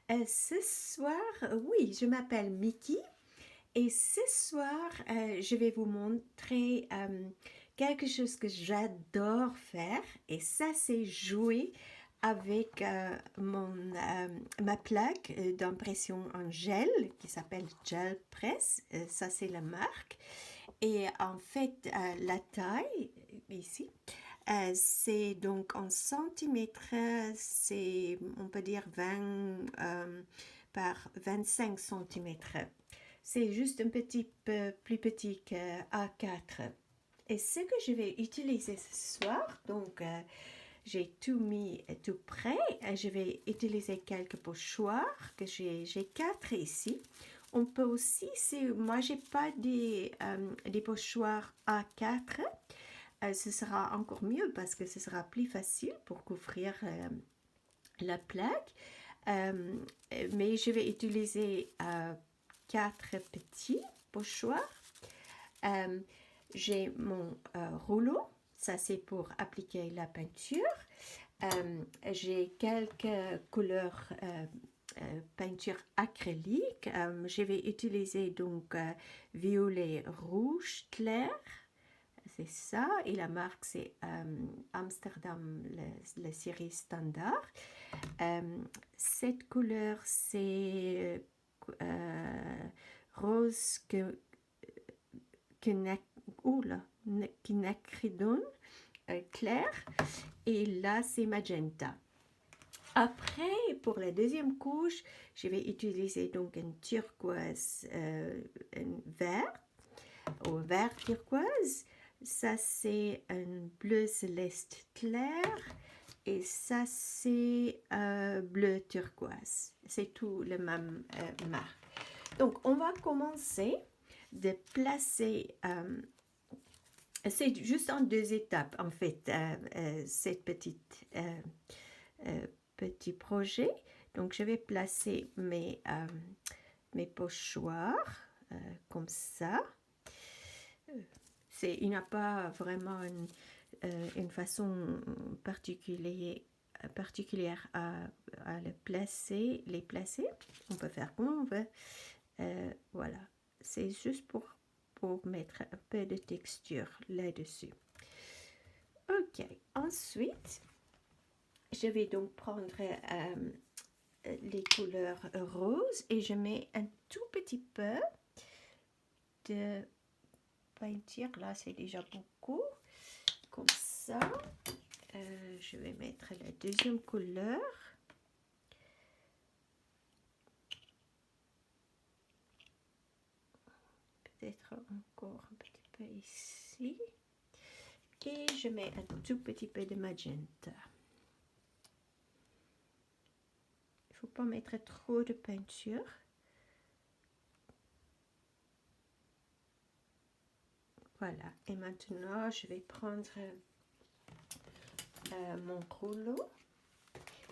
Ce soir, oui, je m'appelle Mickey et ce soir, je vais vous montrer quelque chose que j'adore faire et ça, c'est jouer avec ma plaque d'impression en gel qui s'appelle Gel Press. Ça, c'est la marque. Et en fait, la taille, ici, c'est donc en centimètres, c'est, on peut dire 20 par 25 centimètres. C'est juste un petit peu plus petit que A4. Et ce que je vais utiliser ce soir, donc j'ai tout mis tout prêt. Je vais utiliser quelques pochoirs, que j'ai 4 ici. On peut aussi, si moi j'ai pas des pochoirs A4, ce sera encore mieux parce que ce sera plus facile pour couvrir la plaque. Mais je vais utiliser 4 petits pochoirs. J'ai mon rouleau, ça c'est pour appliquer la peinture. J'ai quelques couleurs peinture acrylique. Je vais utiliser donc violet rouge clair. C'est ça, et la marque c'est Amsterdam, la série standard. Cette couleur c'est rose quinacridone clair, et là c'est magenta. Après, pour la deuxième couche, je vais utiliser donc un turquoise, un vert, au vert turquoise. Ça, c'est un bleu céleste clair. Et ça, c'est bleu turquoise. C'est tout le même marque. Donc, on va commencer de placer... c'est juste en 2 étapes, en fait, cette petite... petit projet. Donc, je vais placer mes pochoirs comme ça. Il n'y a pas vraiment une façon particulière à les placer. On peut faire comme on veut. Voilà. C'est juste pour mettre un peu de texture là-dessus. Ok. Ensuite, je vais donc prendre les couleurs roses et je mets un tout petit peu de peinture. Là, c'est déjà beaucoup. Comme ça. Je vais mettre la deuxième couleur. Peut-être encore un petit peu ici. Et je mets un tout petit peu de magenta. Il ne faut pas mettre trop de peinture. Voilà. Et maintenant, je vais prendre mon rouleau.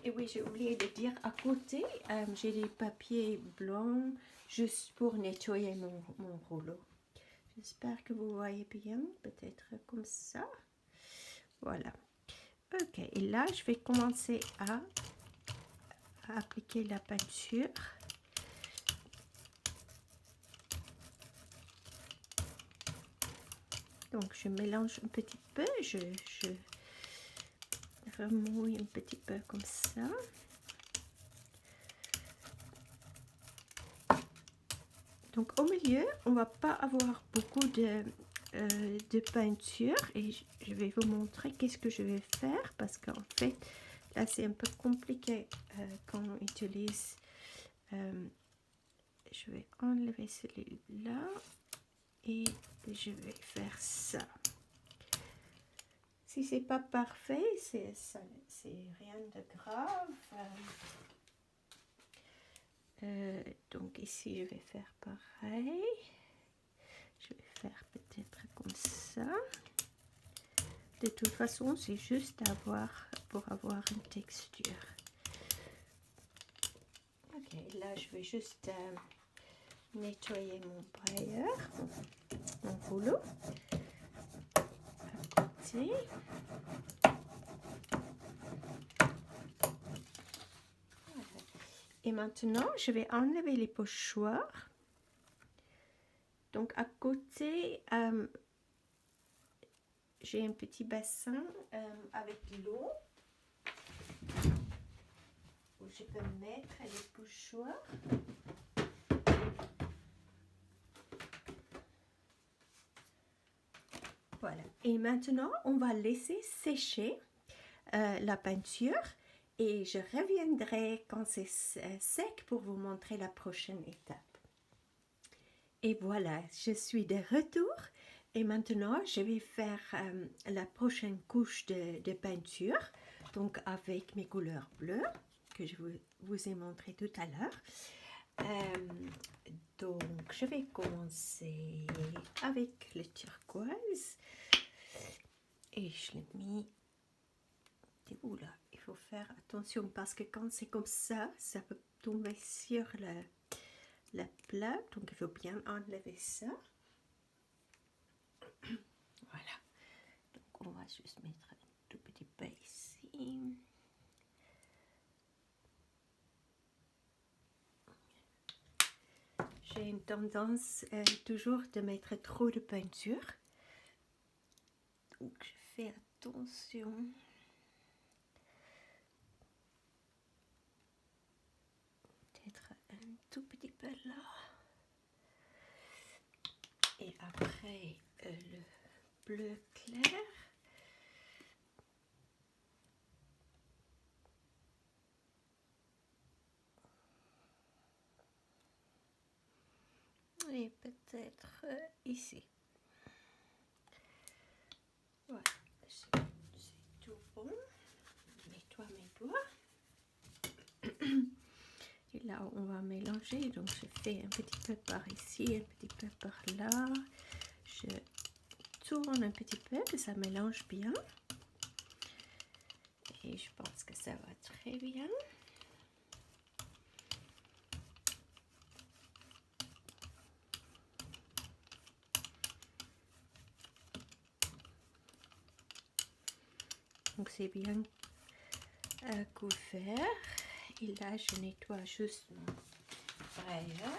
Et oui, j'ai oublié de dire, à côté, j'ai des papiers blancs juste pour nettoyer mon rouleau. J'espère que vous voyez bien, peut-être comme ça. Voilà. Ok, et là, je vais commencer à appliquer la peinture. Donc, je mélange un petit peu, je remouille un petit peu comme ça. Donc, au milieu, on ne va pas avoir beaucoup de peinture et je vais vous montrer qu'est-ce que je vais faire parce qu'en fait, là, c'est un peu compliqué quand on utilise. Je vais enlever celui-là et je vais faire ça. Si c'est pas parfait, c'est rien de grave. Donc ici, je vais faire pareil. Je vais faire peut-être comme ça. De toute façon, c'est juste pour avoir une texture. Ok, là, je vais juste nettoyer mon brailleur, mon rouleau. À côté. Et maintenant, je vais enlever les pochoirs. Donc, à côté, j'ai un petit bassin avec l'eau où je peux mettre les pochoirs. Voilà. Et maintenant, on va laisser sécher la peinture et je reviendrai quand c'est sec pour vous montrer la prochaine étape. Et voilà, je suis de retour et maintenant je vais faire la prochaine couche de peinture, donc avec mes couleurs bleues que je vous ai montré tout à l'heure. Donc je vais commencer avec le turquoise et je l'ai mis. Oula, il faut faire attention parce que quand c'est comme ça peut tomber sur la plaque, donc il faut bien enlever ça. Voilà, donc on va juste mettre un tout petit peu ici. J'ai une tendance toujours de mettre trop de peinture, donc je fais attention. Peut-être un tout petit peu là. Et après le bleu clair. Et peut-être ici. Voilà, c'est tout bon. Je nettoie mes doigts. Et là, on va mélanger. Donc, je fais un petit peu par ici, un petit peu par là. Je tourne un petit peu, que ça mélange bien. Et je pense que ça va très bien. Donc, c'est bien couvert. Et là, je nettoie juste mon frayeur.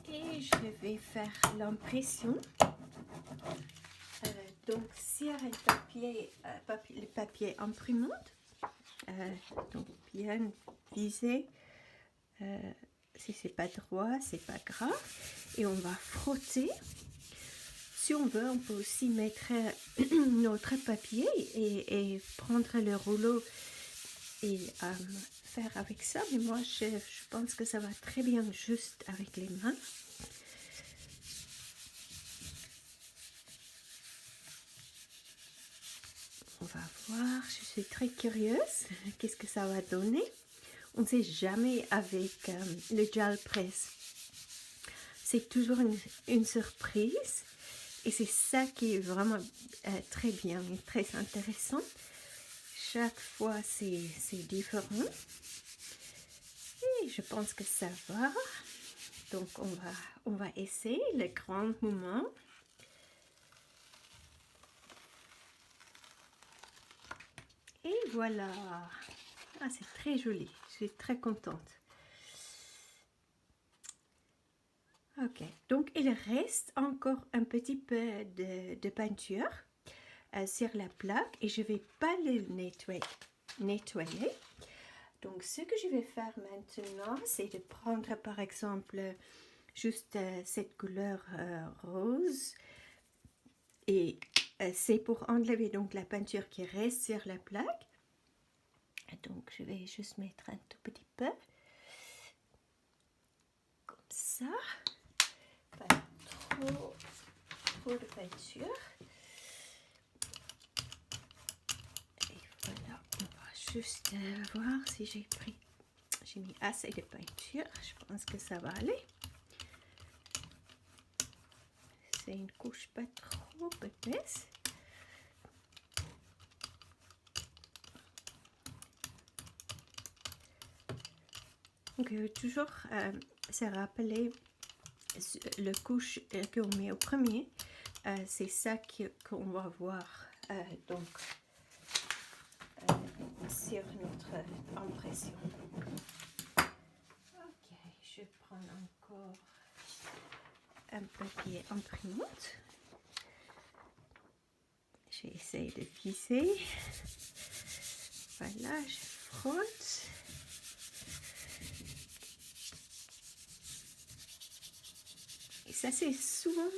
Et je vais faire l'impression. Donc, sur un papier, le papier imprimante, donc bien visé. Si c'est pas droit, c'est pas grave. Et on va frotter. Si on veut, on peut aussi mettre notre papier et prendre le rouleau et faire avec ça. Mais moi, je pense que ça va très bien juste avec les mains. On va voir, je suis très curieuse. Qu'est-ce que ça va donner? On ne sait jamais avec le gel presse. C'est toujours une surprise. Et c'est ça qui est vraiment très bien et très intéressant. Chaque fois, c'est différent. Et je pense que ça va. Donc, on va essayer le grand moment. Et voilà. Ah, c'est très joli. Je suis très contente. Ok, donc il reste encore un petit peu de peinture sur la plaque et je ne vais pas le nettoyer. Donc ce que je vais faire maintenant, c'est de prendre par exemple juste cette couleur rose et c'est pour enlever donc la peinture qui reste sur la plaque. Donc je vais juste mettre un tout petit peu comme ça. Pas trop de peinture. Et voilà, on va juste voir si j'ai mis assez de peinture. Je pense que ça va aller. C'est une couche pas trop épaisse. Donc toujours se rappeler le couche qu'on met au premier, c'est ça qu'on va voir. Donc sur notre impression. Ok, je prends encore un papier imprimante. J'essaie de visser. Voilà, je frotte. Et ça, c'est souvent,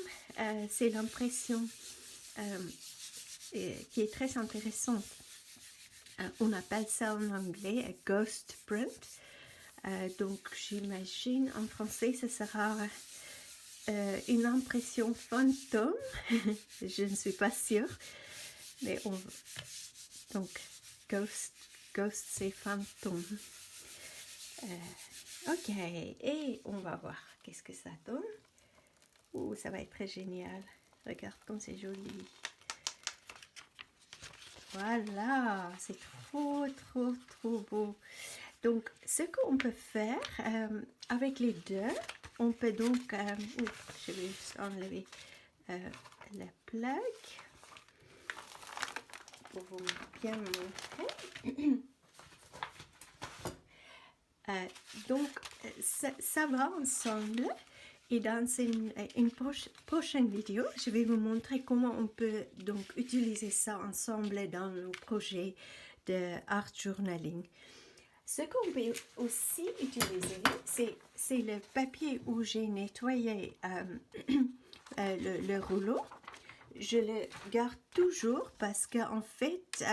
c'est l'impression qui est très intéressante. On appelle ça en anglais ghost print. Donc, j'imagine en français, ce sera une impression fantôme. Je ne suis pas sûre. Mais donc, ghost c'est fantôme. Ok, et on va voir qu'est-ce que ça donne. Oh, ça va être très génial. Regarde comme c'est joli. Voilà, c'est trop beau. Donc, ce qu'on peut faire avec les deux, on peut donc... je vais juste enlever la plaque pour vous bien montrer. Donc, ça va ensemble. Et dans une prochaine vidéo, je vais vous montrer comment on peut donc utiliser ça ensemble dans nos projets de art journaling. Ce qu'on peut aussi utiliser, c'est le papier où j'ai nettoyé le rouleau. Je le garde toujours parce qu'en fait,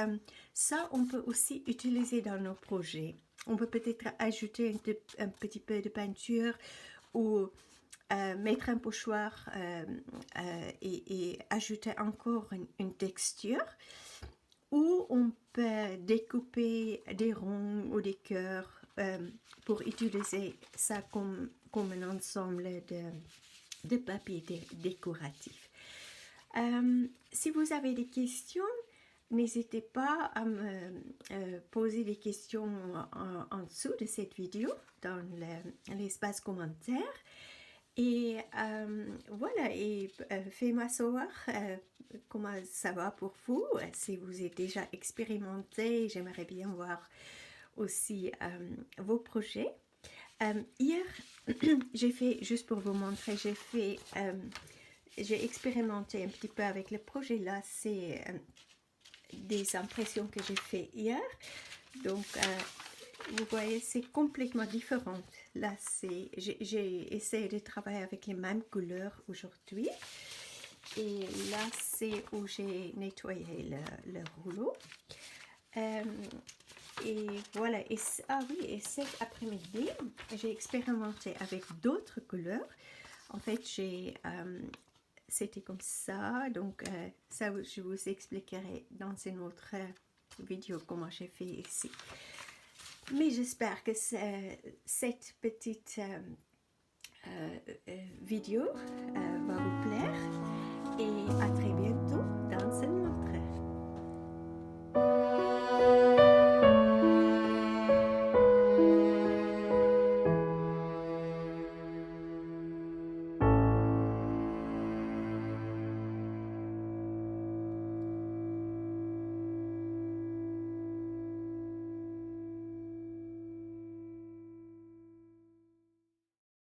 ça, on peut aussi utiliser dans nos projets. On peut peut-être ajouter un petit peu de peinture ou mettre un pochoir et ajouter encore une texture. Ou on peut découper des ronds ou des cœurs pour utiliser ça comme un ensemble de papier décoratif. Si vous avez des questions, n'hésitez pas à me poser des questions en dessous de cette vidéo dans l'espace commentaire. Et voilà, et faites-moi savoir comment ça va pour vous, si vous êtes déjà expérimenté. J'aimerais bien voir aussi vos projets. Hier, j'ai fait, juste pour vous montrer, j'ai expérimenté un petit peu avec le projet là. C'est des impressions que j'ai fait hier. Donc, vous voyez, c'est complètement différent. Là, j'ai essayé de travailler avec les mêmes couleurs aujourd'hui. Et là, c'est où j'ai nettoyé le rouleau. Et voilà. Et cet après-midi, j'ai expérimenté avec d'autres couleurs. En fait, c'était comme ça. Donc, ça, je vous expliquerai dans une autre vidéo comment j'ai fait ici. Mais j'espère que cette petite vidéo va vous plaire. Et à très bientôt dans une autre.